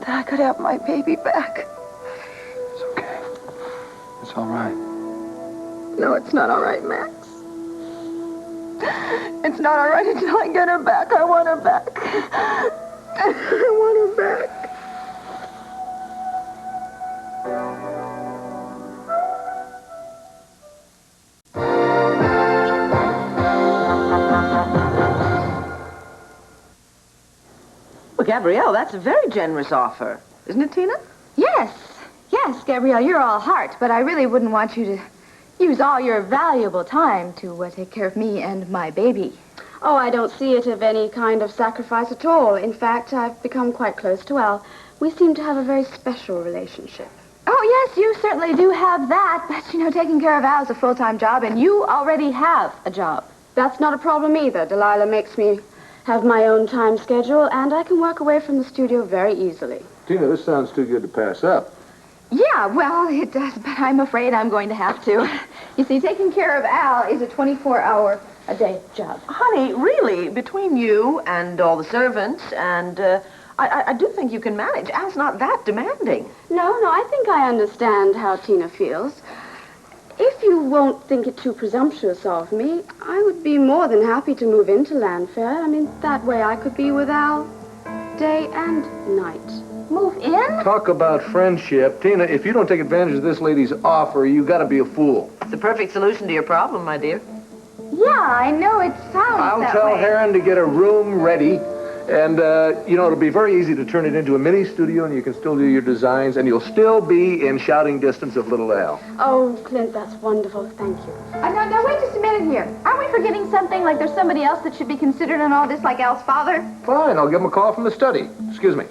that I could have my baby back. It's okay. It's all right. No, it's not all right, Max. It's not all right until I get her back. I want her back. I want her back. Well, Gabrielle, that's a very generous offer. Isn't it, Tina? Yes, Gabrielle, you're all heart, but I really wouldn't want you to use all your valuable time to take care of me and my baby. Oh, I don't see it of any kind of sacrifice at all. In fact, I've become quite close to Al. We seem to have a very special relationship. Oh, yes, you certainly do have that, but, taking care of Al is a full-time job, and you already have a job. That's not a problem either. Delilah makes me have my own time schedule, and I can work away from the studio very easily. Tina, this sounds too good to pass up. Yeah, well, it does, but I'm afraid I'm going to have to. You see, taking care of Al is a 24-hour-a-day job. Honey, really, between you and all the servants and, I do think you can manage. Al's not that demanding. No, I think I understand how Tina feels. If you won't think it too presumptuous of me, I would be more than happy to move into Landfair. I mean, that way I could be with Al day and night. Move in? Talk about friendship. Tina, if you don't take advantage of this lady's offer, you gotta be a fool. It's the perfect solution to your problem, my dear. Yeah, I know it sounds I'll that tell way. Heron to get a room ready. And, it'll be very easy to turn it into a mini studio, and you can still do your designs, and you'll still be in shouting distance of little Al. Oh, Clint, that's wonderful. Thank you. Now, wait just a minute here. Aren't we forgetting something? Like there's somebody else that should be considered in all this, like Al's father? Fine, I'll give him a call from the study. Excuse me.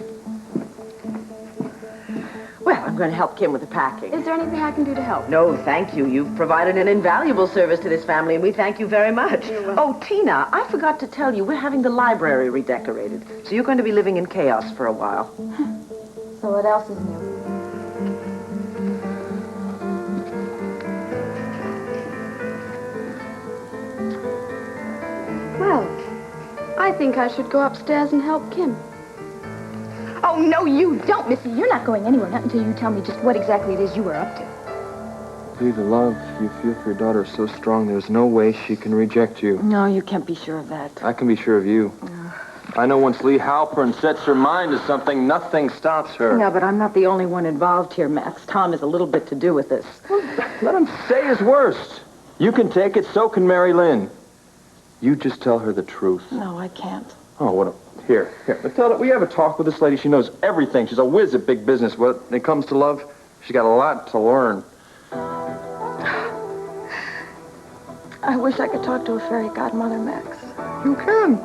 Well, I'm going to help Kim with the packing. Is there anything I can do to help? No, thank you. You've provided an invaluable service to this family, and we thank you very much. You're welcome. Oh, Tina, I forgot to tell you, we're having the library redecorated. So you're going to be living in chaos for a while. So what else is new? Well, I think I should go upstairs and help Kim. Oh, no, you don't, Missy. You're not going anywhere, not until you tell me just what exactly it is you were up to. Lee, the love you feel for your daughter is so strong, there's no way she can reject you. No, you can't be sure of that. I can be sure of you. I know once Lee Halpern sets her mind to something, nothing stops her. Yeah, but I'm not the only one involved here, Max. Tom has a little bit to do with this. Let him say his worst. You can take it, so can Mary Lynn. You just tell her the truth. No, I can't. Oh, what a... Here. Tell her, we have a talk with this lady. She knows everything. She's a whiz at big business. When it comes to love, she's got a lot to learn. I wish I could talk to a fairy godmother, Max. You can.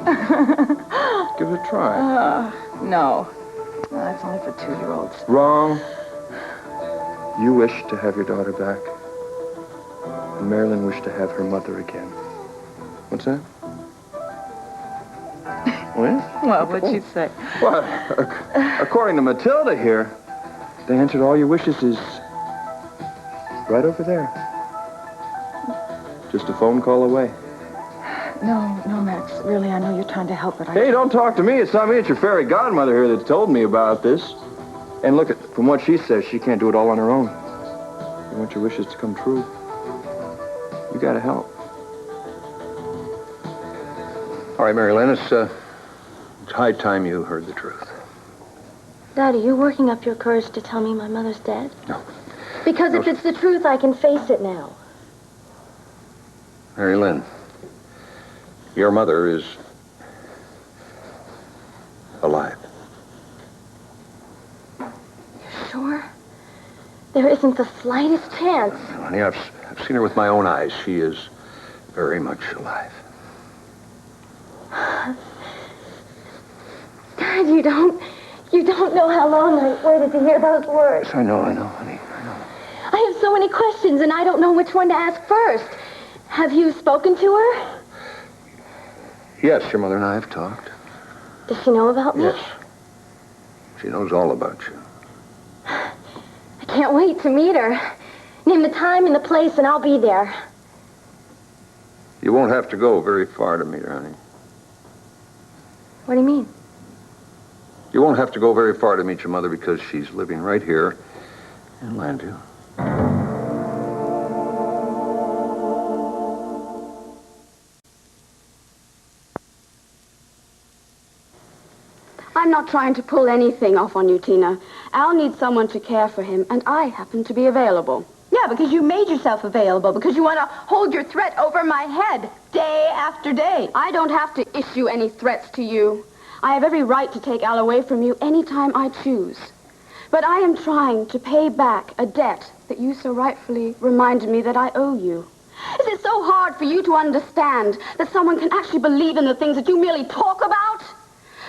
Give it a try. No. That's only for 2-year-olds. Wrong. You wish to have your daughter back. And Marilyn wished to have her mother again. What's that? Well, what'd she say? Well, according to Matilda here, the answer to all your wishes is right over there. Just a phone call away. No, Max. Really, I know you're trying to help, but Hey, don't talk to me. It's not me. It's your fairy godmother here that's told me about this. And look, from what she says, she can't do it all on her own. You want your wishes to come true. You gotta help. All right, Mary Lynn, it's high time you heard the truth. Daddy, you're working up your courage to tell me my mother's dead? No. Because if it's the truth, I can face it now. Mary Lynn, your mother is alive. You're sure? There isn't the slightest chance. Honey, I've seen her with my own eyes. She is very much alive. Dad, you don't know how long I waited to hear those words. Yes, I know, honey. I know. I have so many questions, and I don't know which one to ask first. Have you spoken to her? Yes, your mother and I have talked. Does she know about me? Yes. She knows all about you. I can't wait to meet her. Name the time and the place, and I'll be there. You won't have to go very far to meet her, honey. What do you mean? You won't have to go very far to meet your mother because she's living right here in Landview. I'm not trying to pull anything off on you, Tina. Al needs someone to care for him, and I happen to be available. Yeah, because you made yourself available, because you want to hold your threat over my head day after day. I don't have to issue any threats to you. I have every right to take Al away from you anytime I choose. But I am trying to pay back a debt that you so rightfully reminded me that I owe you. Is it so hard for you to understand that someone can actually believe in the things that you merely talk about?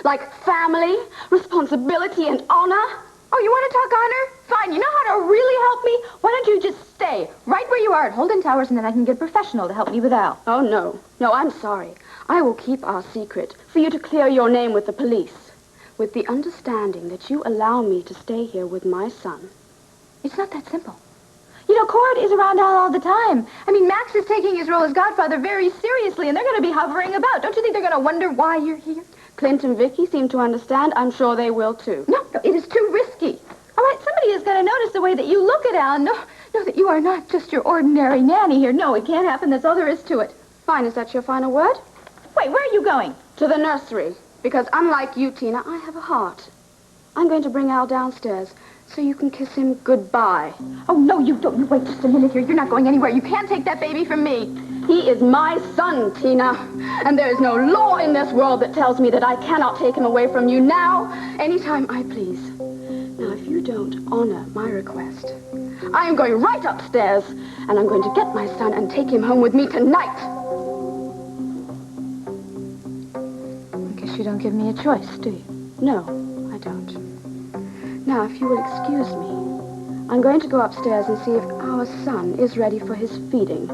Like family, responsibility, and honor? Oh, you want to talk honor? Fine. You know how to really help me? Why don't you just stay right where you are at Holden Towers, and then I can get a professional to help me with Al. Oh, no. No, I'm sorry. I will keep our secret for you to clear your name with the police, with the understanding that you allow me to stay here with my son. It's not that simple. You know, Cord is around Al all the time. I mean, Max is taking his role as godfather very seriously, and they're going to be hovering about. Don't you think they're going to wonder why you're here? Clint and Vicky seem to understand. I'm sure they will, too. No, it is too risky. All right, somebody is going to notice the way that you look at Al and know that you are not just your ordinary nanny here. No, it can't happen. That's all there is to it. Fine. Is that your final word? Wait, where are you going? To the nursery. Because unlike you, Tina, I have a heart. I'm going to bring Al downstairs so you can kiss him goodbye. Oh, no, you don't. You wait just a minute here. You're not going anywhere. You can't take that baby from me. He is my son, Tina. And there is no law in this world that tells me that I cannot take him away from you now, anytime I please. Now, if you don't honor my request, I am going right upstairs, and I'm going to get my son and take him home with me tonight. I guess you don't give me a choice, do you? No, I don't. Now, if you will excuse me, I'm going to go upstairs and see if our son is ready for his feeding.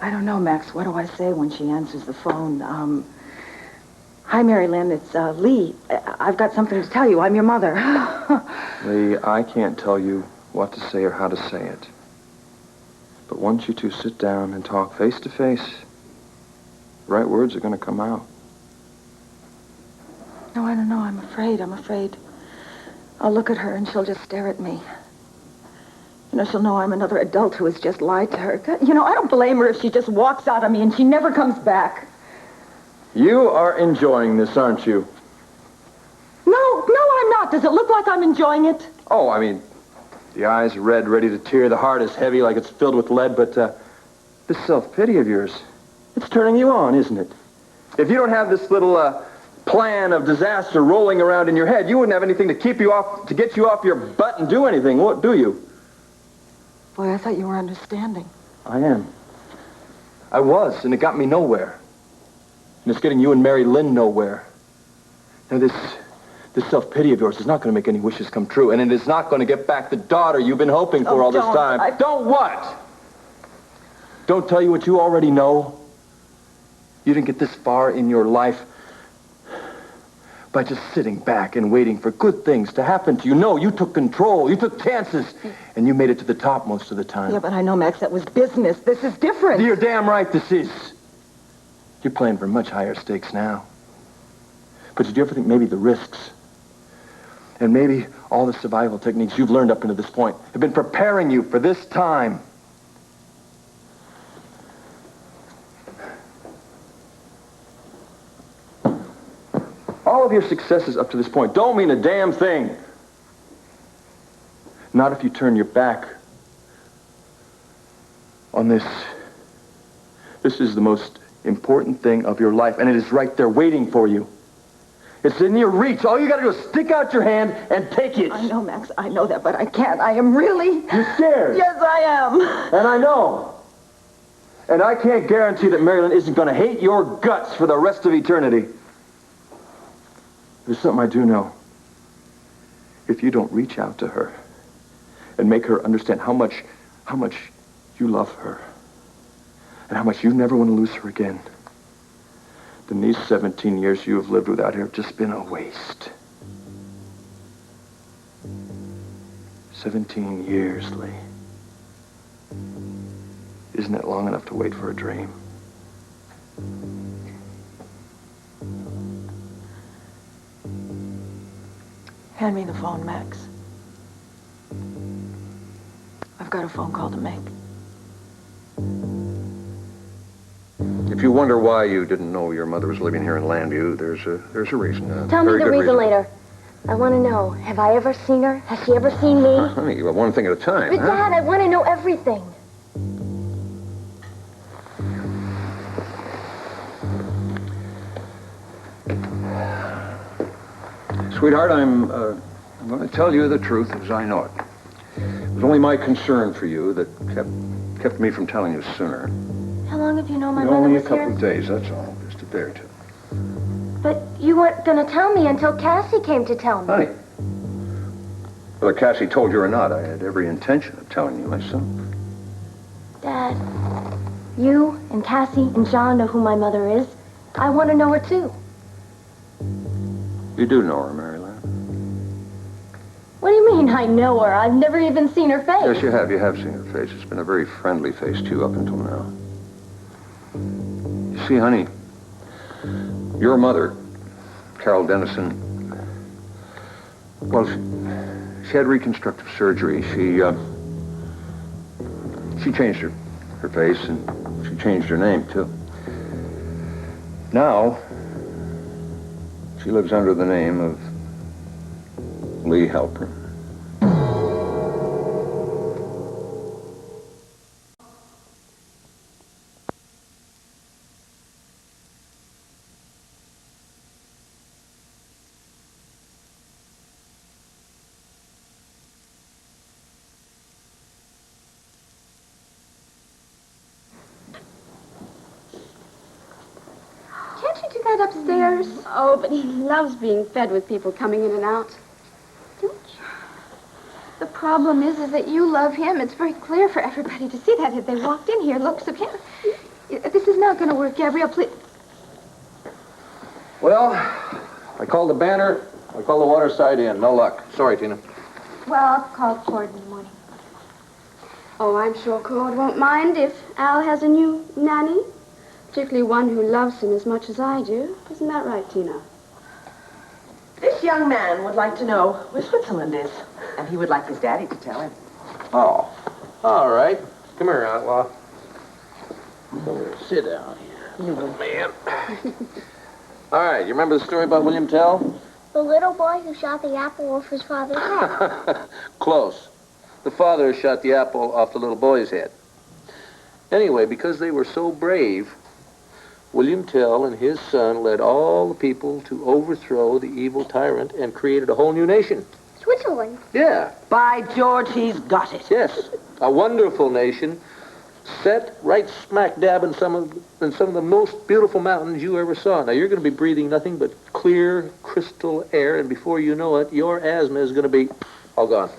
I don't know, Max. What do I say when she answers the phone? Hi, Mary Lynn. It's Lee. I've got something to tell you. I'm your mother. Lee, I can't tell you what to say or how to say it. But once you two sit down and talk face to face, the right words are going to come out. No, I don't know. I'm afraid. I'll look at her and she'll just stare at me. You know, she'll know I'm another adult who has just lied to her. You know, I don't blame her if she just walks out on me and she never comes back. You are enjoying this, aren't you? No, I'm not. Does it look like I'm enjoying it? Oh, I mean, the eyes are red, ready to tear. The heart is heavy like it's filled with lead. But this self-pity of yours, it's turning you on, isn't it? If you don't have this little plan of disaster rolling around in your head, you wouldn't have anything to get you off your butt and do anything, do you? Boy, I thought you were understanding. I am. I was, and it got me nowhere. And it's getting you and Mary Lynn nowhere. Now, this self-pity of yours is not going to make any wishes come true, and it is not going to get back the daughter you've been hoping for all this time. Don't what? Don't tell you what you already know? You didn't get this far in your life by just sitting back and waiting for good things to happen to you. No, you took control. You took chances, and you made it to the top most of the time. Yeah, but I know, Max, that was business. This is different. You're damn right this is. You're playing for much higher stakes now. But did you ever think maybe the risks and maybe all the survival techniques you've learned up until this point have been preparing you for this time? All of your successes up to this point don't mean a damn thing. Not if you turn your back on this. This is the most important thing of your life, and it is right there waiting for you. It's in your reach. All you got to do is stick out your hand and take it. I know, Max. I know that, but I can't. I am really... You're scared. Yes, I am. And I know. And I can't guarantee that Marilyn isn't going to hate your guts for the rest of eternity. There's something I do know. If you don't reach out to her and make her understand how much you love her and how much you never want to lose her again, then these 17 years you have lived without her have just been a waste. 17 years, Lee. Isn't that long enough to wait for a dream? Hand me the phone, Max. I've got a phone call to make. If you wonder why you didn't know your mother was living here in Landview, there's a reason. Tell me very the good reason later. I want to know, have I ever seen her? Has she ever seen me? Honey, well, one thing at a time, But, huh? Dad, I want to know everything. Sweetheart, I'm going to tell you the truth as I know it. It was only my concern for you that kept me from telling you sooner. How long have you known my mother Only a was couple here? of days, that's all. Just a day or two. But you weren't going to tell me until Cassie came to tell me. Honey, whether Cassie told you or not, I had every intention of telling you myself. Dad, you and Cassie and John know who my mother is. I want to know her, too. You do know her, Mary Lynn. What do you mean, I know her? I've never even seen her face. Yes, you have. You have seen her face. It's been a very friendly face to you up until now. You see, honey, your mother, Carol Dennison, well, she had reconstructive surgery. She changed her face, and she changed her name, too. Now, she lives under the name of Lee Halpern. Can't you do that upstairs? Oh, but he loves being fed with people coming in and out. The problem is that you love him. It's very clear for everybody to see that if they walked in here, looks of him. This is not going to work, Gabrielle, please. Well, I called the Banner. I called the Waterside Inn. No luck. Sorry, Tina. Well, I'll call Cord in the morning. Oh, I'm sure Claude won't mind if Al has a new nanny. Particularly one who loves him as much as I do. Isn't that right, Tina? This young man would like to know where Switzerland is, and he would like his daddy to tell him. Oh, all right. Come here, Outlaw. Sit down here, you little man. All right, you remember the story about William Tell? The little boy who shot the apple off his father's head. Close. The father shot the apple off the little boy's head. Anyway, because they were so brave, William Tell and his son led all the people to overthrow the evil tyrant and created a whole new nation. Switzerland. Yeah, By George, he's got it. yes. A wonderful nation set right smack dab in some of the most beautiful mountains you ever saw. Now, you're going to be breathing nothing but clear, crystal air, and before you know it, your asthma is going to be all gone.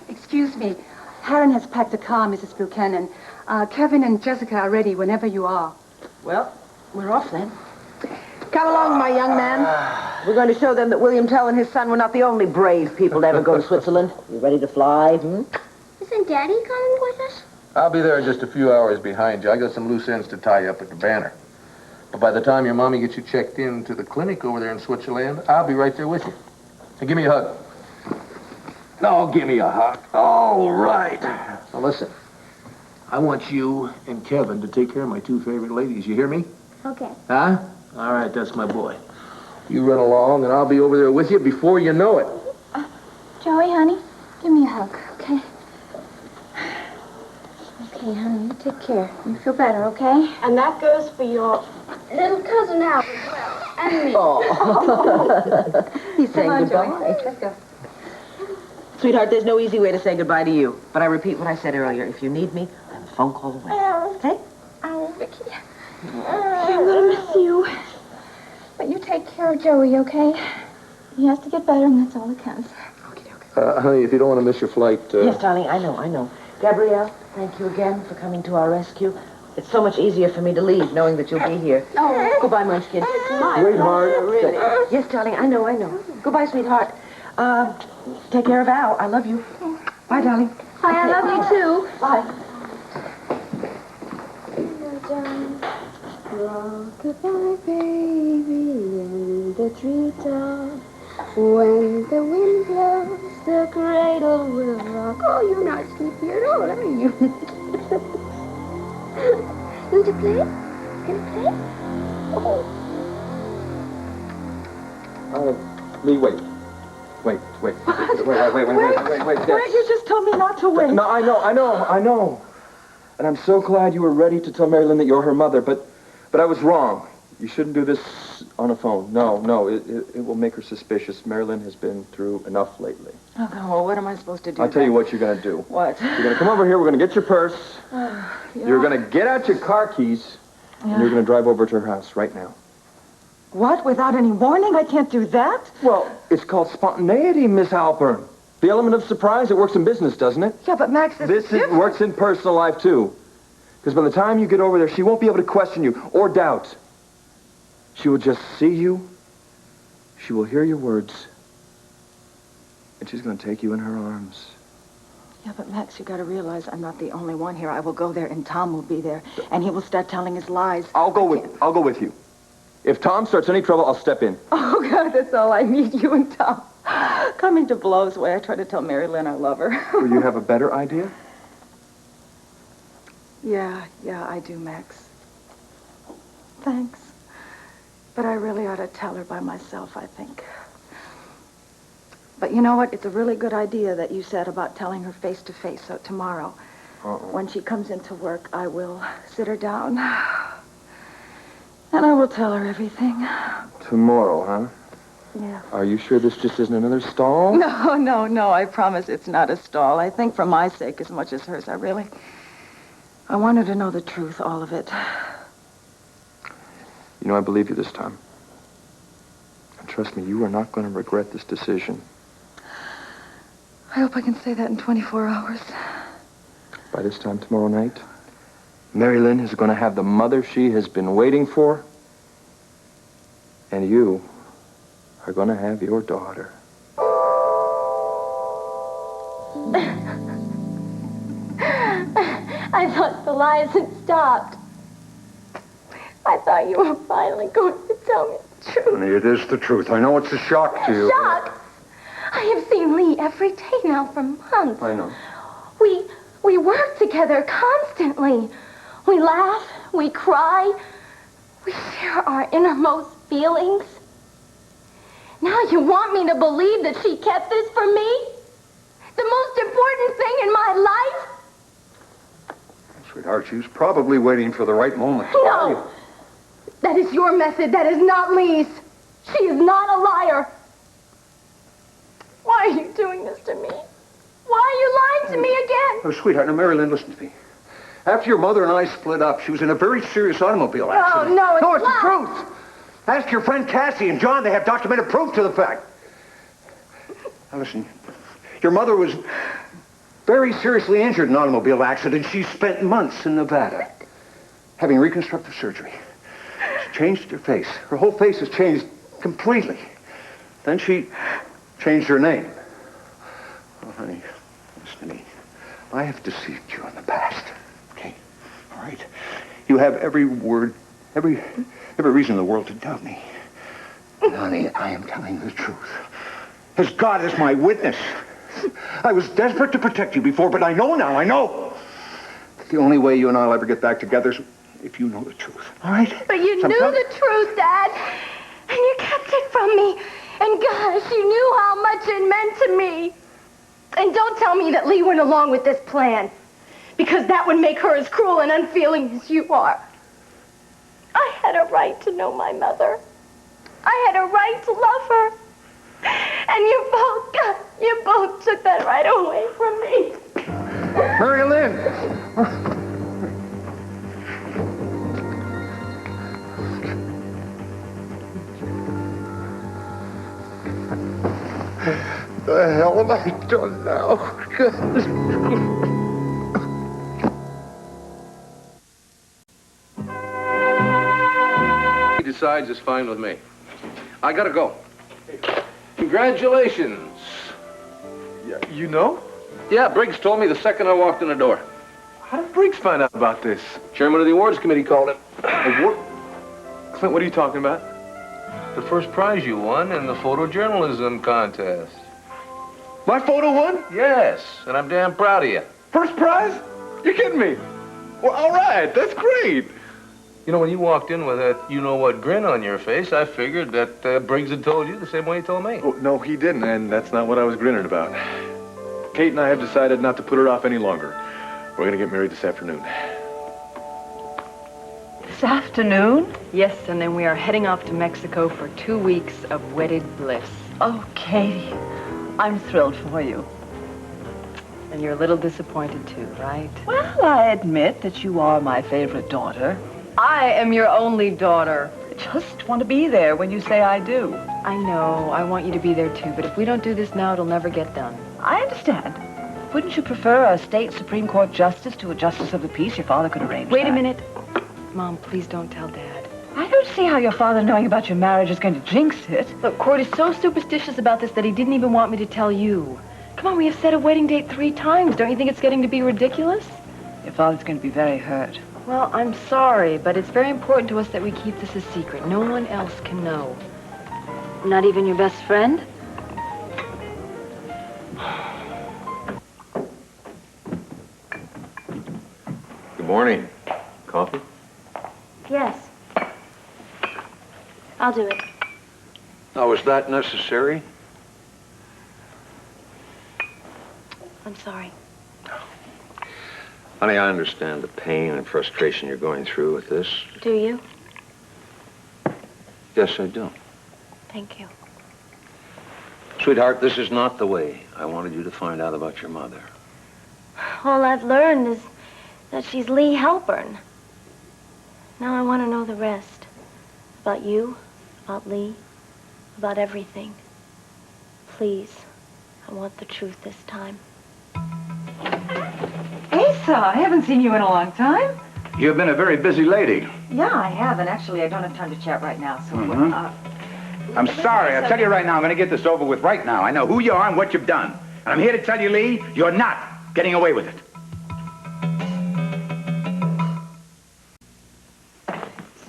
Excuse me. Harren has packed a car, Mrs. Buchanan. Kevin and Jessica are ready whenever you are. Well, we're off then. Come along, my young man. We're going to show them that William Tell and his son were not the only brave people to ever go to Switzerland. You ready to fly? Isn't Daddy coming with us? I'll be there in just a few hours behind you. I got some loose ends to tie you up at the Banner. But by the time your mommy gets you checked in to the clinic over there in Switzerland, I'll be right there with you. And give me a hug. No, give me a hug. All right. Now listen, I want you and Kevin to take care of my two favorite ladies. You hear me? Okay. Huh? All right, that's my boy. You run along, and I'll be over there with you before you know it. Joey, honey, give me a hug, okay? Okay, honey, you take care. You feel better, okay? And that goes for your little cousin Al as well. And me. He's saying on, goodbye. Joey. Let's go. Sweetheart, there's no easy way to say goodbye to you. But I repeat what I said earlier. If you need me, I'm a phone call away. Okay? Oh, Vicky. I'm gonna miss you. But you take care of Joey, okay? He has to get better, and that's all that counts. Honey, if you don't want to miss your flight... Yes, darling, I know. Gabrielle, thank you again for coming to our rescue. It's so much easier for me to leave knowing that you'll be here. Oh, Goodbye, Munchkin. Sweetheart. really. Yes, darling, I know. Goodbye, sweetheart. Take care of Al. I love you. Bye, darling. Bye, I love you, too. Bye. Rock-a-bye, baby, in the treetop. When the wind blows, the cradle will rock. Oh, you're not sleepy at all, are you? Going to play? Gonna play? Oh. Lee, wait. Wait. Wait. Greg, you just told me not to wait. No, I know. And I'm so glad you were ready to tell Mary Lynn that you're her mother, but I was wrong. You shouldn't do this on a phone. No, it will make her suspicious. Mary Lynn has been through enough lately. Okay, well, what am I supposed to do? I'll tell you what you're going to do. What? You're going to come over here, we're going to get your purse. Yeah. You're going to get out your car keys, and you're going to drive over to her house right now. What? Without any warning? I can't do that? Well, it's called spontaneity, Miss Halpern. The element of surprise, it works in business, doesn't it? Yeah, but Max, Works in personal life, too. Because by the time you get over there, she won't be able to question you or doubt. She will just see you. She will hear your words. And she's going to take you in her arms. Yeah, but Max, you got to realize I'm not the only one here. I will go there, and Tom will be there, and he will start telling his lies. I'll go with you. If Tom starts any trouble, I'll step in. Oh, God, that's all I need, you and Tom. Coming to blows where I try to tell Mary Lynn I love her. Will you have a better idea? Yeah, I do, Max. Thanks. But I really ought to tell her by myself, I think. But you know what? It's a really good idea that you said about telling her face to face. So tomorrow, when she comes into work, I will sit her down. And I will tell her everything. Tomorrow, huh? Yeah. Are you sure this just isn't another stall? No. I promise it's not a stall. I think for my sake as much as hers. I want her to know the truth, all of it. You know, I believe you this time. And trust me, you are not going to regret this decision. I hope I can say that in 24 hours. By this time tomorrow night, Mary Lynn is going to have the mother she has been waiting for. And you are going to have your daughter. I thought the lies had stopped. I thought you were finally going to tell me the truth. Honey, it is the truth. I know it's a shock to you. Shock? I have seen Lee every day now for months. I know. We work together constantly. We laugh, we cry, we share our innermost feelings. Now you want me to believe that she kept this from me? The most important thing in my life? Sweetheart, she was probably waiting for the right moment. No. That is your method. That is not Lee's. She is not a liar. Why are you doing this to me? Why are you lying to me again? Oh, sweetheart, now, Mary Lynn, listen to me. After your mother and I split up, she was in a very serious automobile accident. No, it's the truth. Ask your friend Cassie and John. They have documented proof to the fact. Now, listen. Your mother was very seriously injured in an automobile accident. She spent months in Nevada having reconstructive surgery. She changed her face. Her whole face has changed completely. Then she changed her name. Oh, honey, listen to me. I have deceived you in the past. Okay? All right? You have every reason in the world to doubt me. And, honey, I am telling the truth. As God is my witness. I was desperate to protect you before, but I know now, that the only way you and I will ever get back together is if you know the truth. All right? But you knew the truth, Dad. And you kept it from me. And gosh, you knew how much it meant to me. And don't tell me that Lee went along with this plan. Because that would make her as cruel and unfeeling as you are. I had a right to know my mother. I had a right to love her. And you both took that right away from me. Mary Lynn! The hell have I done now? He decides is fine with me. I gotta go. Congratulations. Yeah, you know? Yeah, Briggs told me the second I walked in the door. How did Briggs find out about this? Chairman of the awards committee called him. Clint, what are you talking about? The first prize you won in the photojournalism contest. My photo won? Yes, and I'm damn proud of you. First prize? You're kidding me. Well, all right, that's great. You know, when you walked in with that you-know-what grin on your face, I figured that Briggs had told you the same way he told me. Oh, no, he didn't, and that's not what I was grinning about. Kate and I have decided not to put it off any longer. We're going to get married this afternoon. This afternoon? Yes, and then we are heading off to Mexico for 2 weeks of wedded bliss. Oh, Katie, I'm thrilled for you. And you're a little disappointed too, right? Well, I admit that you are my favorite daughter. I am your only daughter. I just want to be there when you say I do. I know, I want you to be there too, but if we don't do this now, it'll never get done. I understand. Wouldn't you prefer a state Supreme Court justice to a justice of the peace? Your father could arrange Wait that. a minute. Mom, please don't tell Dad. I don't see how your father knowing about your marriage is going to jinx it. Look, Cord is so superstitious about this that he didn't even want me to tell you. Come on, we have set a wedding date 3 times. Don't you think it's getting to be ridiculous? Your father's going to be very hurt. Well, I'm sorry, but it's very important to us that we keep this a secret. No one else can know. Not even your best friend? Good morning. Coffee? Yes. I'll do it. Now, is that necessary? I'm sorry. Honey, I understand the pain and frustration you're going through with this. Do you? Yes, I do. Thank you. Sweetheart, this is not the way I wanted you to find out about your mother. All I've learned is that she's Lee Halpern. Now I want to know the rest. About you, about Lee, about everything. Please, I want the truth this time. Asa, I haven't seen you in a long time. You've been a very busy lady. Yeah, I have, and actually I don't have time to chat right now, so... I'm sorry. I'll tell you right now, I'm going to get this over with right now. I know who you are and what you've done. And I'm here to tell you, Lee, you're not getting away with it.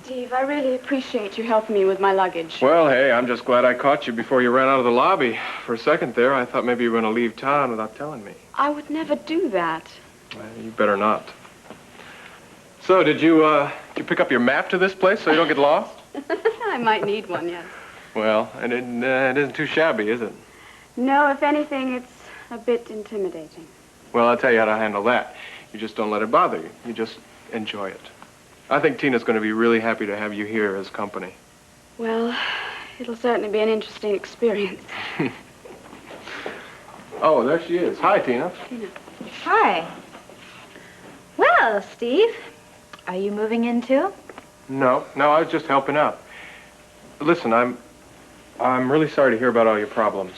Steve, I really appreciate you helping me with my luggage. Well, hey, I'm just glad I caught you before you ran out of the lobby. For a second there, I thought maybe you were going to leave town without telling me. I would never do that. Well, you better not. So, did you pick up your map to this place so you don't get lost? I might need one, yes. Well, and it isn't too shabby, is it? No, if anything, it's a bit intimidating. Well, I'll tell you how to handle that. You just don't let it bother you. You just enjoy it. I think Tina's going to be really happy to have you here as company. Well, it'll certainly be an interesting experience. Oh, there she is. Hi, Tina. Tina. Hi. Well, Steve, are you moving in too? No, I was just helping out. Listen, I'm really sorry to hear about all your problems.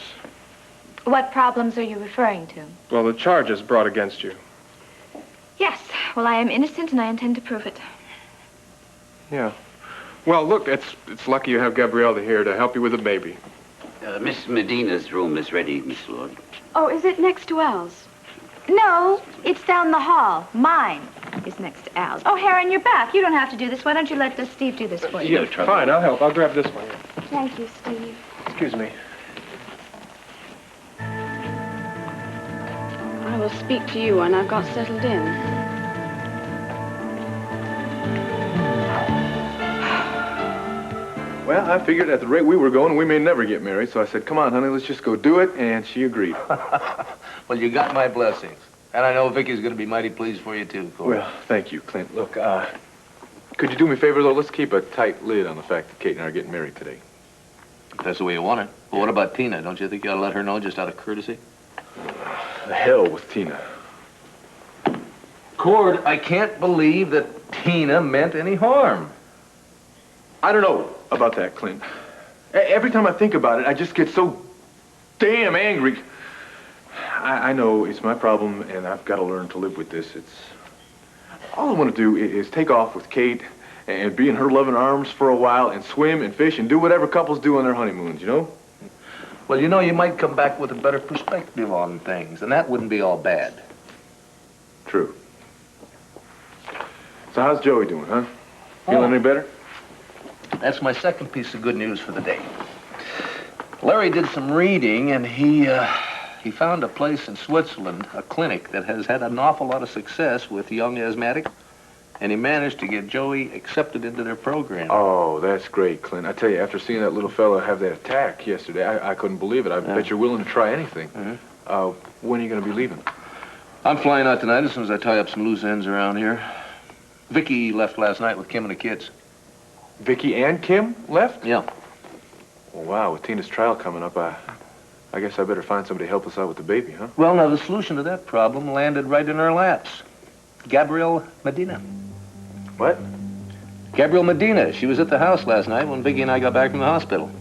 What problems are you referring to? Well, the charges brought against you. Yes, well, I am innocent and I intend to prove it. Yeah. Well, look, it's lucky you have Gabriella here to help you with the baby. Miss Medina's room is ready, Miss Lord. Oh, is it next to Al's? No, it's down the hall. Mine is next to Al's. Oh, Heron, you're back. You don't have to do this. Why don't you let Steve do this for you? Yeah, fine, I'll help. I'll grab this one. Thank you, Steve. Excuse me. I will speak to you when I've got settled in. Well, I figured at the rate we were going, we may never get married, so I said, come on, honey, let's just go do it, and she agreed. Well, you got my blessings. And I know Vicky's going to be mighty pleased for you, too, Corey. Well, thank you, Clint. Look, could you do me a favor, though? Let's keep a tight lid on the fact that Kate and I are getting married today. If that's the way you want it. But what about Tina? Don't you think you ought to let her know just out of courtesy? The hell with Tina. Cord, I can't believe that Tina meant any harm. I don't know about that, Clint. Every time I think about it, I just get so damn angry. I know it's my problem, and I've got to learn to live with this. All I want to do is take off with Kate and be in her loving arms for a while and swim and fish and do whatever couples do on their honeymoons, you know? Well, you know, you might come back with a better perspective on things, and that wouldn't be all bad. True. So how's Joey doing, huh? Feeling any better? That's my second piece of good news for the day. Larry did some reading, and he found a place in Switzerland, a clinic that has had an awful lot of success with young asthmatics, and he managed to get Joey accepted into their program. Oh, that's great, Clint. I tell you, after seeing that little fellow have that attack yesterday, I couldn't believe it. I bet you're willing to try anything. When are you going to be leaving? I'm flying out tonight as soon as I tie up some loose ends around here. Vicky left last night with Kim and the kids. Vicky and Kim left? Yeah. Well, wow, with Tina's trial coming up, I guess I better find somebody to help us out with the baby, huh? Well, now, the solution to that problem landed right in our laps. Gabrielle Medina. What? Gabrielle Medina. She was at the house last night when Vicky and I got back from the hospital.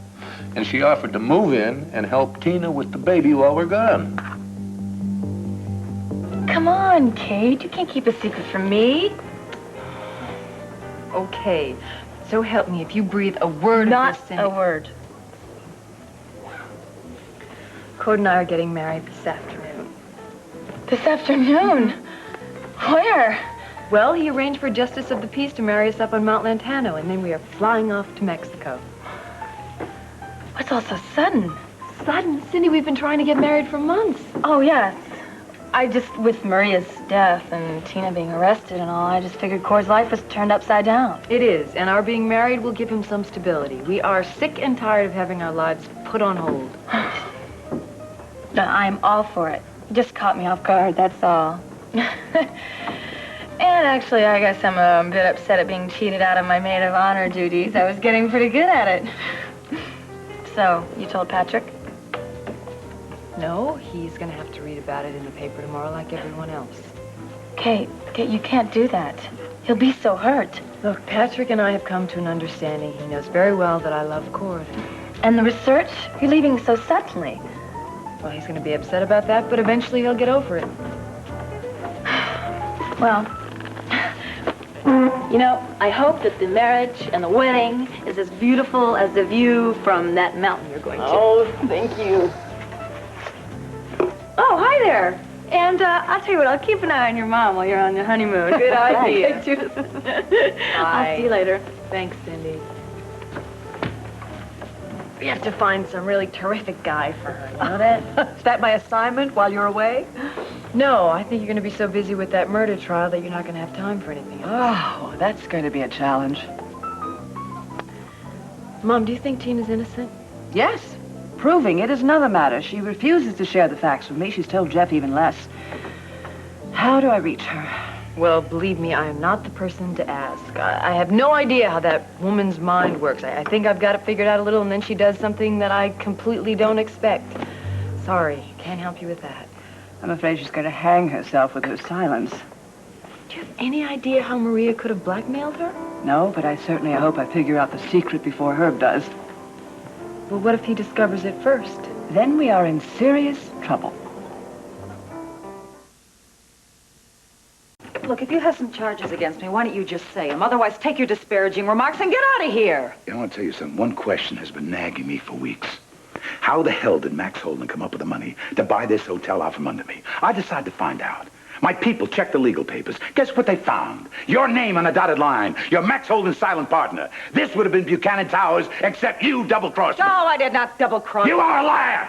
And she offered to move in and help Tina with the baby while we're gone. Come on, Kate. You can't keep a secret from me. Okay. So help me if you breathe a word Not of this a word. Cord and I are getting married this afternoon. This afternoon? Where? Well, he arranged for Justice of the Peace to marry us up on Mount Lantano, and then we are flying off to Mexico. What's all so sudden? Sudden? Cindy, we've been trying to get married for months. Oh, yes. I just, with Maria's death and Tina being arrested and all, I just figured Cord's life was turned upside down. It is, and our being married will give him some stability. We are sick and tired of having our lives put on hold. I'm all for it. Just caught me off guard, that's all. And actually, I guess I'm a bit upset at being cheated out of my maid of honor duties. I was getting pretty good at it. So, you told Patrick? No, he's going to have to read about it in the paper tomorrow like everyone else. Kate, you can't do that. He'll be so hurt. Look, Patrick and I have come to an understanding. He knows very well that I love Cord. And the research? You're leaving so suddenly. Well, he's going to be upset about that, but eventually he'll get over it. Well, you know, I hope that the marriage and the wedding is as beautiful as the view from that mountain you're going to. Oh, thank you. Oh, hi there. And I'll tell you what, I'll keep an eye on your mom while you're on your honeymoon. Good idea. I'll see you later. Thanks, Cindy. We have to find some really terrific guy for her, you know that? Is that my assignment while you're away? No, I think you're going to be so busy with that murder trial that you're not going to have time for anything else. Oh, that's going to be a challenge. Mom, do you think Tina's innocent? Yes. Proving it is another matter. She refuses to share the facts with me. She's told Jeff even less. How do I reach her? Well, believe me, I am not the person to ask. I have no idea how that woman's mind works. I think I've got it figured out a little, and then she does something that I completely don't expect. Sorry, can't help you with that. I'm afraid she's going to hang herself with her silence. Do you have any idea how Maria could have blackmailed her? No, but I hope I figure out the secret before Herb does. Well, what if he discovers it first? Then we are in serious trouble. Look, if you have some charges against me, why don't you just say them? Otherwise, take your disparaging remarks and get out of here. You know, I'll tell you something. One question has been nagging me for weeks. How the hell did Max Holden come up with the money to buy this hotel out from under me? I decided to find out. My people checked the legal papers. Guess what they found? Your name on a dotted line. You're Max Holden's silent partner. This would have been Buchanan Towers, except you double-crossed me. No, I did not double-cross. You are a liar!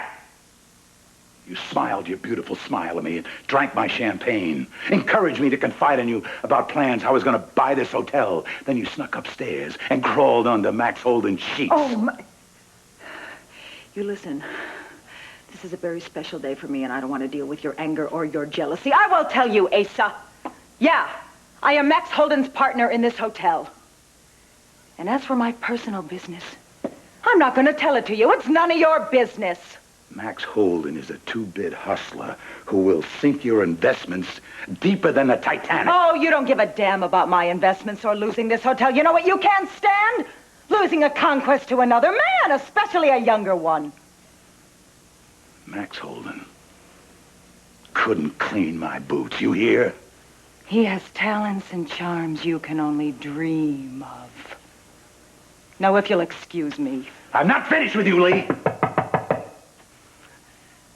You smiled your beautiful smile at me and drank my champagne. Encouraged me to confide in you about plans how I was going to buy this hotel. Then you snuck upstairs and crawled under Max Holden's sheets. Oh, my... You listen. This is a very special day for me, and I don't want to deal with your anger or your jealousy. I will tell you, Asa. Yeah, I am Max Holden's partner in this hotel. And as for my personal business, I'm not going to tell it to you. It's none of your business. Max Holden is a two-bit hustler who will sink your investments deeper than the Titanic. Oh, you don't give a damn about my investments or losing this hotel. You know what you can't stand? Losing a conquest to another man, especially a younger one. Max Holden couldn't clean my boots, you hear? He has talents and charms you can only dream of. Now, if you'll excuse me. I'm not finished with you, Lee.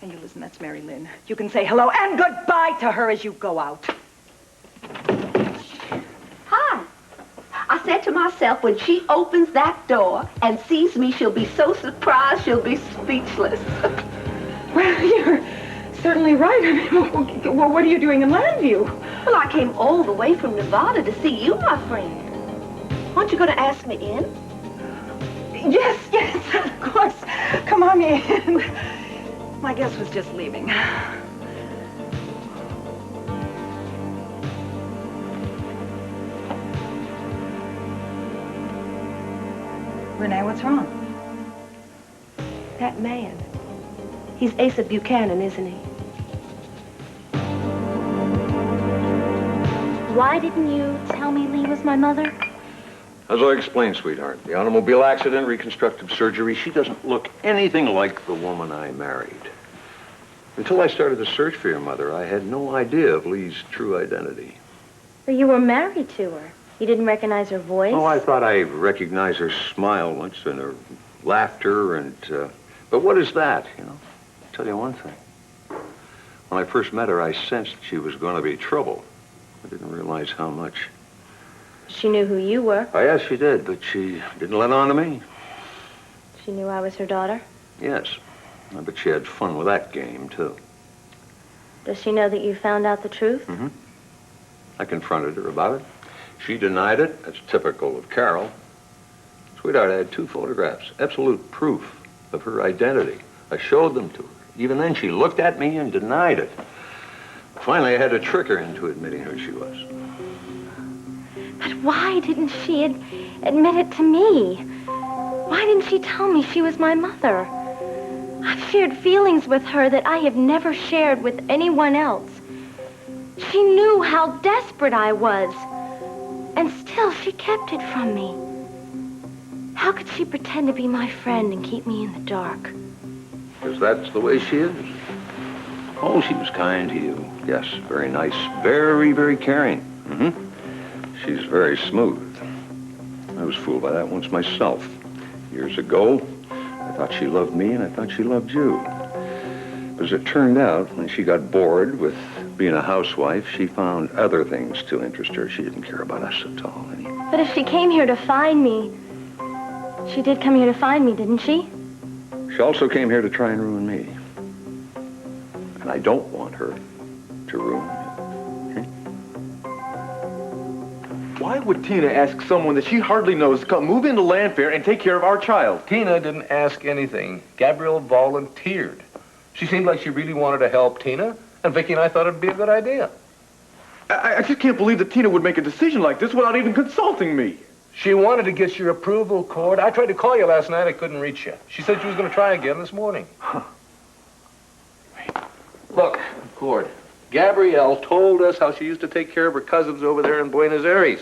And you listen, that's Mary Lynn. You can say hello and goodbye to her as you go out. Hi. I I said to myself, when she opens that door and sees me, she'll be so surprised she'll be speechless. Well, you're certainly right. I mean, well, what are you doing in Landview? Well, I came all the way from Nevada to see you, my friend. Aren't you going to ask me in? Yes, of course. Come on in. My guest was just leaving. Renee, what's wrong? That man. He's Asa Buchanan, isn't he? Why didn't you tell me Lee was my mother? As I explained, sweetheart, the automobile accident, reconstructive surgery, she doesn't look anything like the woman I married. Until I started the search for your mother, I had no idea of Lee's true identity. But you were married to her. You didn't recognize her voice? Oh, I thought I recognized her smile once and her laughter and, but what is that, you know? I'll tell you one thing. When I first met her, I sensed she was going to be trouble. I didn't realize how much. She knew who you were. Oh, yes, she did, but she didn't let on to me. She knew I was her daughter. Yes. I bet she had fun with that game, too. Does she know that you found out the truth? Mm-hmm. I confronted her about it. She denied it. That's typical of Carol. Sweetheart, I had 2 photographs, absolute proof of her identity. I showed them to her. Even then, she looked at me and denied it. Finally, I had to trick her into admitting who she was. But why didn't she admit it to me? Why didn't she tell me she was my mother? I've shared feelings with her that I have never shared with anyone else. She knew how desperate I was. And still, she kept it from me. How could she pretend to be my friend and keep me in the dark? Because that's the way she is. Oh, she was kind to you. Yes, very nice. Very, very caring. Mm-hmm. She's very smooth. I was fooled by that once myself. Years ago, I thought she loved me and I thought she loved you. But as it turned out, when she got bored with being a housewife, she found other things to interest her. She didn't care about us at all. But if she came here to find me, she did come here to find me, didn't she? She also came here to try and ruin me. And I don't want her to ruin me. Why would Tina ask someone that she hardly knows to come move into Landfair and take care of our child? Tina didn't ask anything. Gabrielle volunteered. She seemed like she really wanted to help Tina, and Vicki and I thought it'd be a good idea. I just can't believe that Tina would make a decision like this without even consulting me. She wanted to get your approval, Cord. I tried to call you last night. I couldn't reach you. She said she was going to try again this morning. Huh. Look, Cord, Gabrielle told us how she used to take care of her cousins over there in Buenos Aires.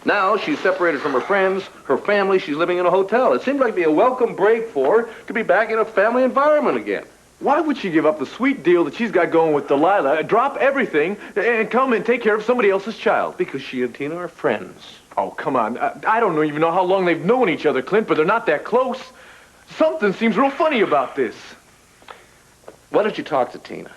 Now she's separated from her friends, her family. She's living in a hotel. It seemed like it'd be a welcome break for her to be back in a family environment again. Why would she give up the sweet deal that she's got going with Delilah, drop everything, and come and take care of somebody else's child? Because she and Tina are friends. Oh, come on. I don't even know how long they've known each other, Clint, but they're not that close. Something seems real funny about this. Why don't you talk to Tina?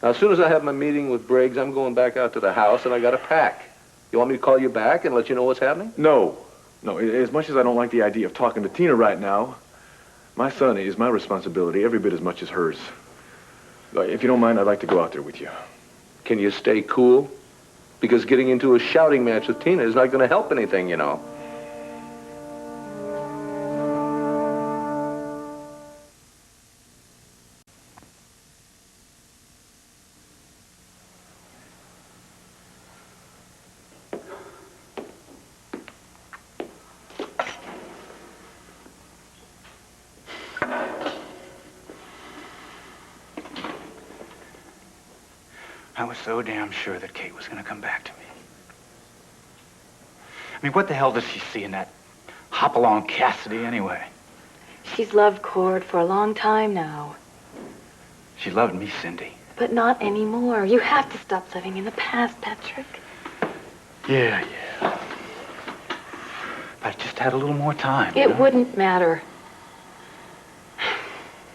Now, as soon as I have my meeting with Briggs, I'm going back out to the house, and I got to pack. You want me to call you back and let you know what's happening? No. As much as I don't like the idea of talking to Tina right now, my son is my responsibility every bit as much as hers. If you don't mind, I'd like to go out there with you. Can you stay cool? Because getting into a shouting match with Tina is not going to help anything, you know. I was so damn sure that Kate was going to come back to me. I mean, what the hell does she see in that hop-along Cassidy anyway? She's loved Cord for a long time now. She loved me, Cindy. But not anymore. You have to stop living in the past, Patrick. Yeah. If I just had a little more time. It wouldn't matter.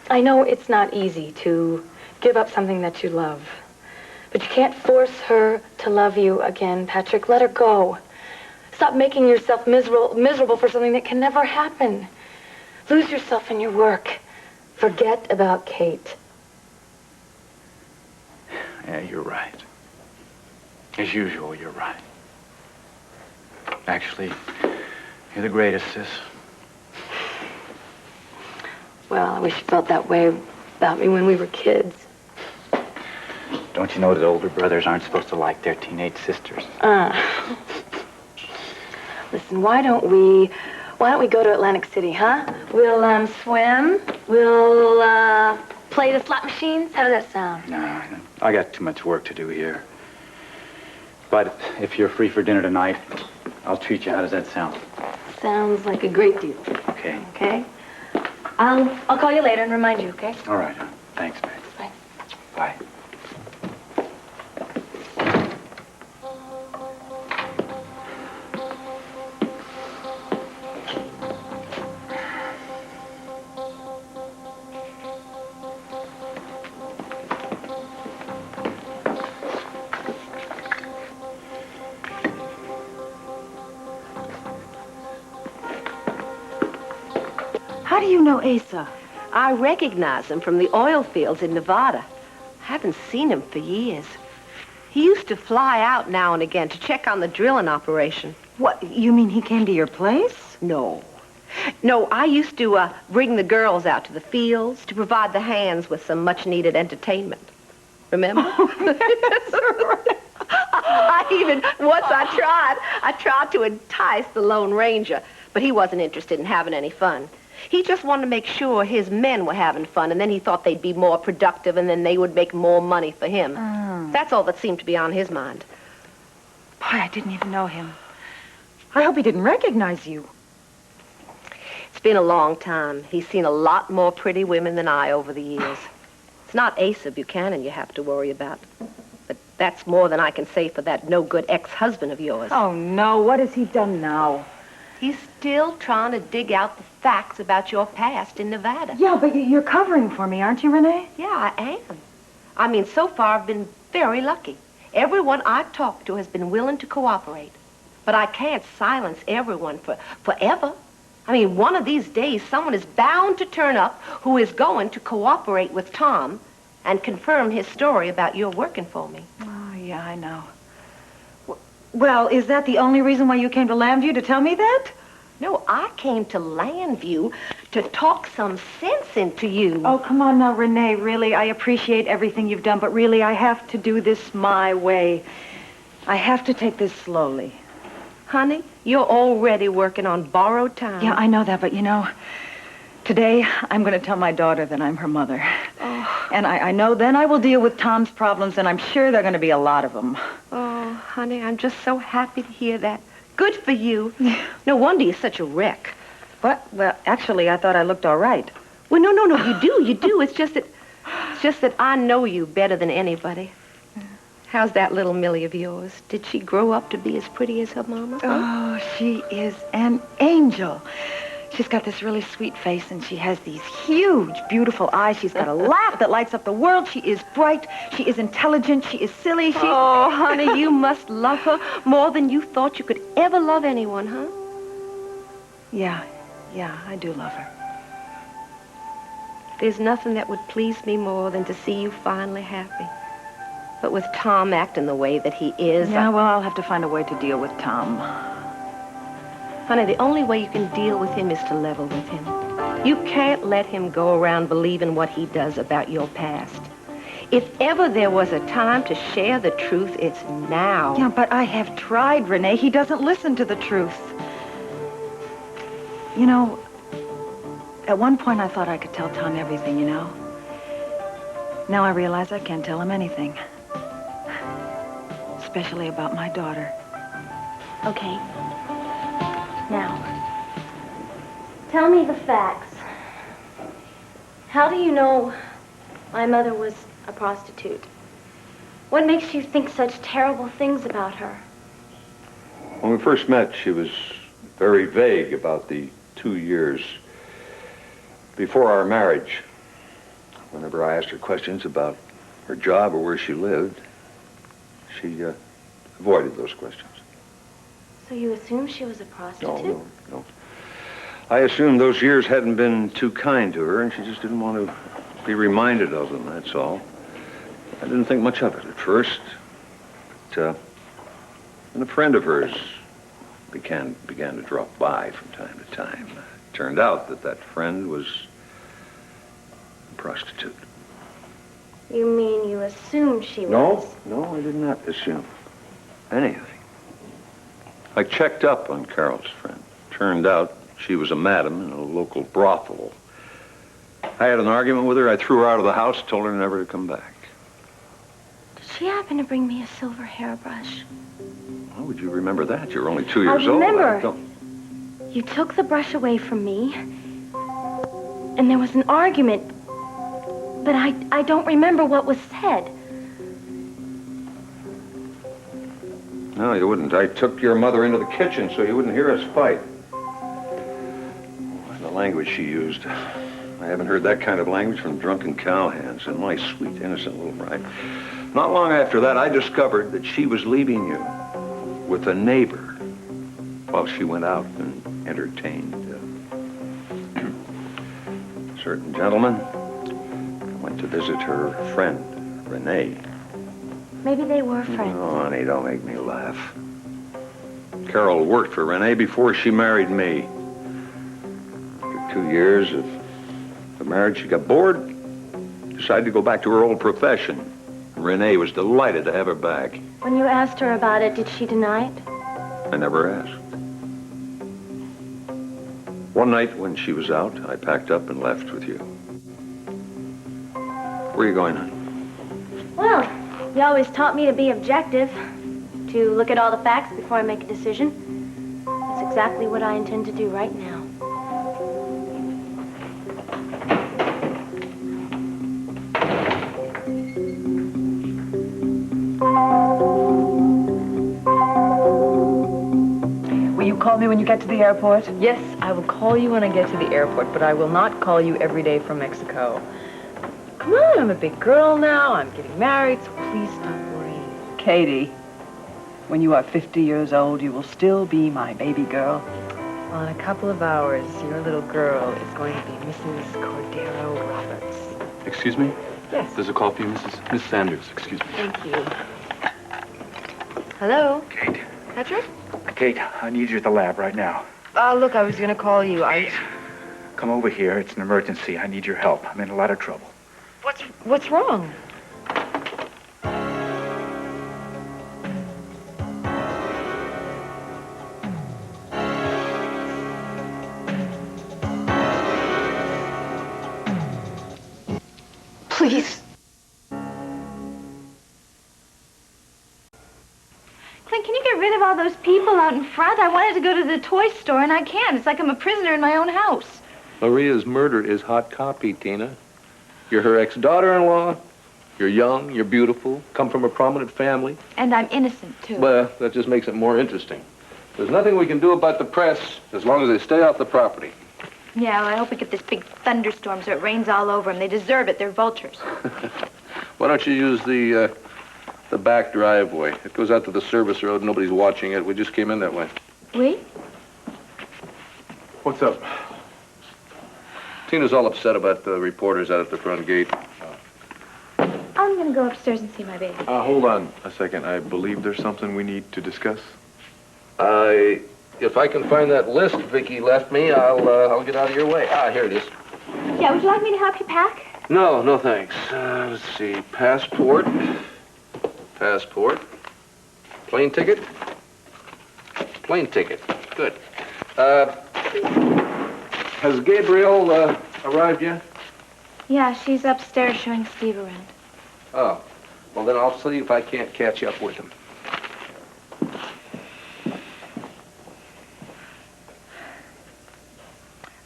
I know it's not easy to give up something that you love. But you can't force her to love you again, Patrick. Let her go. Stop making yourself miserable for something that can never happen. Lose yourself in your work. Forget about Kate. Yeah, you're right. As usual, you're right. Actually, you're the greatest, sis. Well, I wish you felt that way about me when we were kids. Don't you know that older brothers aren't supposed to like their teenage sisters? Listen, why don't we go to Atlantic City, huh? We'll swim. We'll play the slot machines. How does that sound? No, I got too much work to do here. But if you're free for dinner tonight, I'll treat you. How does that sound? Sounds like a great deal. Okay. Okay? I'll call you later and remind you, okay? All right. Thanks, Mary. Bye. Bye. How do you know Asa? I recognize him from the oil fields in Nevada. I haven't seen him for years. He used to fly out now and again to check on the drilling operation. What, you mean he came to your place? No. No, I used to bring the girls out to the fields to provide the hands with some much-needed entertainment. Remember? I tried to entice the Lone Ranger, but he wasn't interested in having any fun. He just wanted to make sure his men were having fun, and then he thought they'd be more productive, and then they would make more money for him. That's all that seemed to be on his mind. Boy, I didn't even know him. I hope he didn't recognize you. It's been a long time. He's seen a lot more pretty women than I over the years. It's not Asa Buchanan you have to worry about. But that's more than I can say for that no-good ex-husband of yours. Oh, no. What has he done now? He's still trying to dig out the facts about your past in Nevada. Yeah, but you're covering for me, aren't you, Renee? Yeah, I am. I mean, so far I've been very lucky. Everyone I've talked to has been willing to cooperate. But I can't silence everyone forever. I mean, one of these days, someone is bound to turn up who is going to cooperate with Tom and confirm his story about your working for me. Oh, yeah, I know. Well, is that the only reason why you came to Lambview, to tell me that? No, I came to Lambview to talk some sense into you. Oh, come on now, Renee, really. I appreciate everything you've done, but really, I have to do this my way. I have to take this slowly. Honey, you're already working on borrowed time. Yeah, I know that, but you know, today I'm going to tell my daughter that I'm her mother. Oh. And I know then I will deal with Tom's problems, and I'm sure there are going to be a lot of them. Oh, honey, I'm just so happy to hear that. Good for you. No wonder you're such a wreck. What? Well, actually, I thought I looked all right. Well, no, you do. It's just that I know you better than anybody. How's that little Millie of yours? Did she grow up to be as pretty as her mama? Oh, she is an angel. She's got this really sweet face, and she has these huge, beautiful eyes. She's got a laugh that lights up the world. She is bright. She is intelligent. She is silly. Oh, honey, you must love her more than you thought you could ever love anyone, huh? Yeah, I do love her. There's nothing that would please me more than to see you finally happy. But with Tom acting the way that he is... Yeah, well, I'll have to find a way to deal with Tom. Honey, the only way you can deal with him is to level with him. You can't let him go around believing what he does about your past. If ever there was a time to share the truth, it's now. Yeah, but I have tried, Renee. He doesn't listen to the truth. You know, at one point I thought I could tell Tom everything, you know. Now I realize I can't tell him anything. Especially about my daughter. Okay. Now, tell me the facts. How do you know my mother was a prostitute? What makes you think such terrible things about her? When we first met, she was very vague about the 2 years before our marriage. Whenever I asked her questions about her job or where she lived, she avoided those questions. So So you assume she was a prostitute? No. I assumed those years hadn't been too kind to her, and she just didn't want to be reminded of them, that's all. I didn't think much of it at first. But, and a friend of hers began to drop by from time to time. It turned out that friend was a prostitute. You mean you assumed she was? No, I did not assume anything. I checked up on Carol's friend. Turned out she was a madam in a local brothel. I had an argument with her. I threw her out of the house, told her never to come back. Did she happen to bring me a silver hairbrush? How would you remember that? You're only 2 years I remember. old. I don't... You took the brush away from me, and there was an argument, but I don't remember what was said. No, you wouldn't. I took your mother into the kitchen so you wouldn't hear us fight. The language she used. I haven't heard that kind of language from drunken cowhands and my sweet, innocent little bride. Not long after that, I discovered that she was leaving you with a neighbor while she went out and entertained a certain gentleman. I went to visit her friend, Renee. Maybe they were friends. Oh, honey, don't make me laugh. Carol worked for Renee before she married me. After 2 years of the marriage, she got bored, decided to go back to her old profession. Renee was delighted to have her back. When you asked her about it, did she deny it? I never asked. One night when she was out, I packed up and left with you. Where are you going, honey? Well, you always taught me to be objective, to look at all the facts before I make a decision. That's exactly what I intend to do right now. Will you call me when you get to the airport? Yes, I will call you when I get to the airport, but I will not call you every day from Mexico. Come on, I'm a big girl now. I'm getting married, so please stop worrying. Katie, when you are 50 years old, you will still be my baby girl. Well, in a couple of hours, your little girl is going to be Mrs. Cordero Roberts. Excuse me? Yes. There's a call for you, Miss Sanders. Excuse me. Thank you. Hello? Kate. Patrick? Kate, I need you at the lab right now. Look, I was going to call you. Come over here. It's an emergency. I need your help. I'm in a lot of trouble. What's wrong? Please. Clint, can you get rid of all those people out in front? I wanted to go to the toy store, and I can't. It's like I'm a prisoner in my own house. Maria's murder is hot copy, Tina. You're her ex-daughter-in-law. You're young, you're beautiful, come from a prominent family. And I'm innocent, too. Well, that just makes it more interesting. There's nothing we can do about the press as long as they stay off the property. Yeah, well, I hope we get this big thunderstorm so it rains all over them. They deserve it. They're vultures. Why don't you use the back driveway? It goes out to the service road. Nobody's watching it. We just came in that way. We? What's up? Tina's all upset about the reporters out at the front gate. I'm going to go upstairs and see my baby. Hold on a second. I believe there's something we need to discuss. If I can find that list Vicky left me, I'll get out of your way. Here it is. Yeah, would you like me to help you pack? No, thanks. Let's see. Passport. Plane ticket. Good. Has Gabrielle arrived yet? Yeah, she's upstairs showing Steve around. Oh. Well, then I'll see if I can't catch up with him.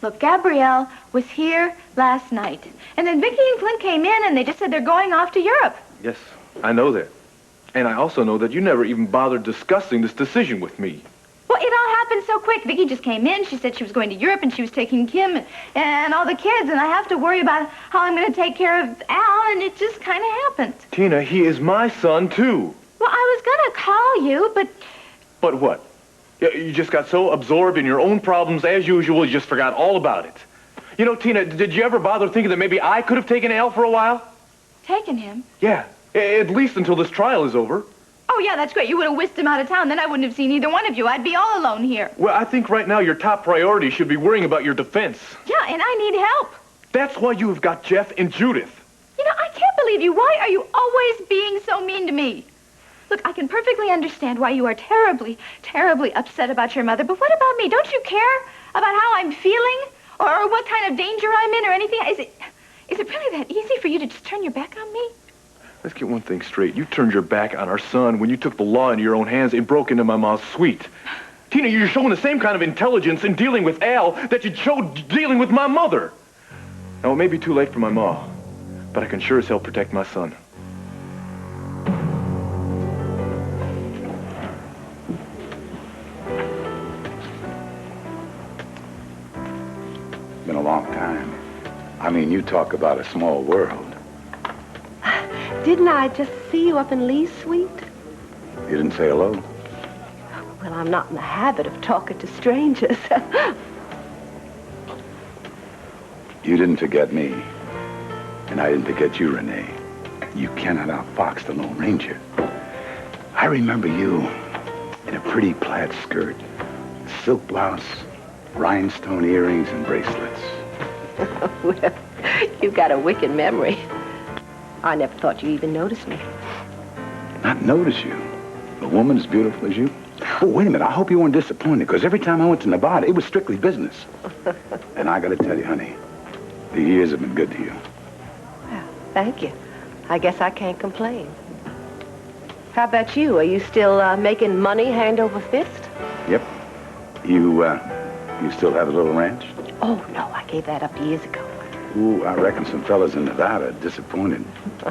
Look, Gabrielle was here last night. And then Vicky and Clint came in, and they just said they're going off to Europe. Yes, I know that. And I also know that you never even bothered discussing this decision with me. Well, it all happened so quick. Vicky just came in. She said she was going to Europe, and she was taking Kim and all the kids, and I have to worry about how I'm going to take care of Al, and it just kind of happened. Tina, he is my son, too. Well, I was going to call you, but... But what? Yeah, you just got so absorbed in your own problems as usual, you just forgot all about it. You know, Tina, did you ever bother thinking that maybe I could have taken Al for a while? Taken him? Yeah, at least until this trial is over. Oh, yeah, that's great. You would have whisked him out of town. Then I wouldn't have seen either one of you. I'd be all alone here. Well, I think right now your top priority should be worrying about your defense. Yeah, and I need help. That's why you have got Jeff and Judith. You know, I can't believe you. Why are you always being so mean to me? Look, I can perfectly understand why you are terribly, terribly upset about your mother, but what about me? Don't you care about how I'm feeling or what kind of danger I'm in or anything? Is it really that easy for you to just turn your back on me? Let's get one thing straight. You turned your back on our son when you took the law into your own hands and broke into my mom's suite. Tina, you're showing the same kind of intelligence in dealing with Al that you showed dealing with my mother. Now, it may be too late for my ma, but I can sure as hell protect my son. Been a long time. I mean, you talk about a small world. Didn't I just see you up in Lee's suite? You didn't say hello? Well, I'm not in the habit of talking to strangers. You didn't forget me. And I didn't forget you, Renee. You cannot outfox the Lone Ranger. I remember you in a pretty plaid skirt, silk blouse, rhinestone earrings, and bracelets. Well, you've got a wicked memory. I never thought you even noticed me. Not notice you? A woman as beautiful as you? Oh, wait a minute. I hope you weren't disappointed, because every time I went to Nevada, it was strictly business. And I gotta tell you, honey, the years have been good to you. Well, thank you. I guess I can't complain. How about you? Are you still making money hand over fist? Yep. You still have a little ranch? Oh, no, I gave that up years ago. Ooh, I reckon some fellas in Nevada are disappointed.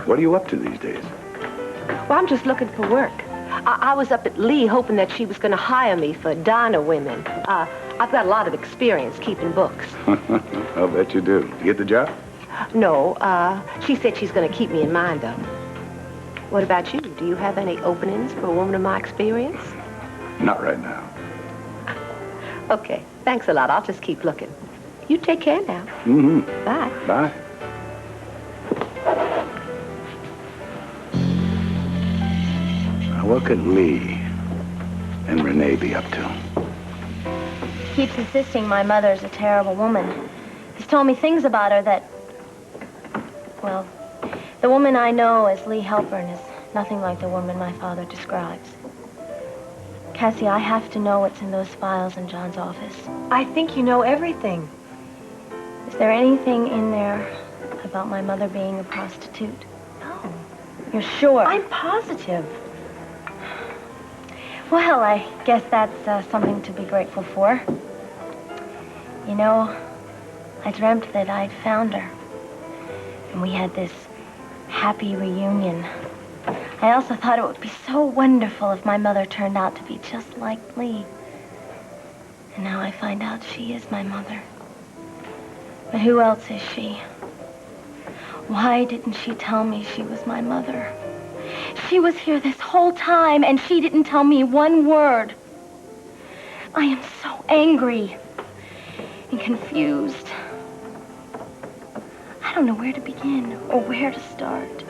What are you up to these days? Well, I'm just looking for work. I was up at Lee hoping that she was going to hire me for diner women. I've got a lot of experience keeping books. I'll bet you do. You get the job? No, she said she's going to keep me in mind, though. What about you? Do you have any openings for a woman of my experience? Not right now. Okay, thanks a lot. I'll just keep looking. You take care now. Mm-hmm. Bye. Bye. Now, what could Lee and Renee be up to? Keeps insisting my mother's a terrible woman. He's told me things about her that, well, the woman I know as Lee Halpern is nothing like the woman my father describes. Cassie, I have to know what's in those files in John's office. I think you know everything. Is there anything in there about my mother being a prostitute? No. You're sure? I'm positive. Well, I guess that's something to be grateful for. You know, I dreamt that I'd found her. And we had this happy reunion. I also thought it would be so wonderful if my mother turned out to be just like Lee. And now I find out she is my mother. But who else is she? Why didn't she tell me she was my mother? She was here this whole time, and she didn't tell me one word. I am so angry and confused. I don't know where to begin or where to start.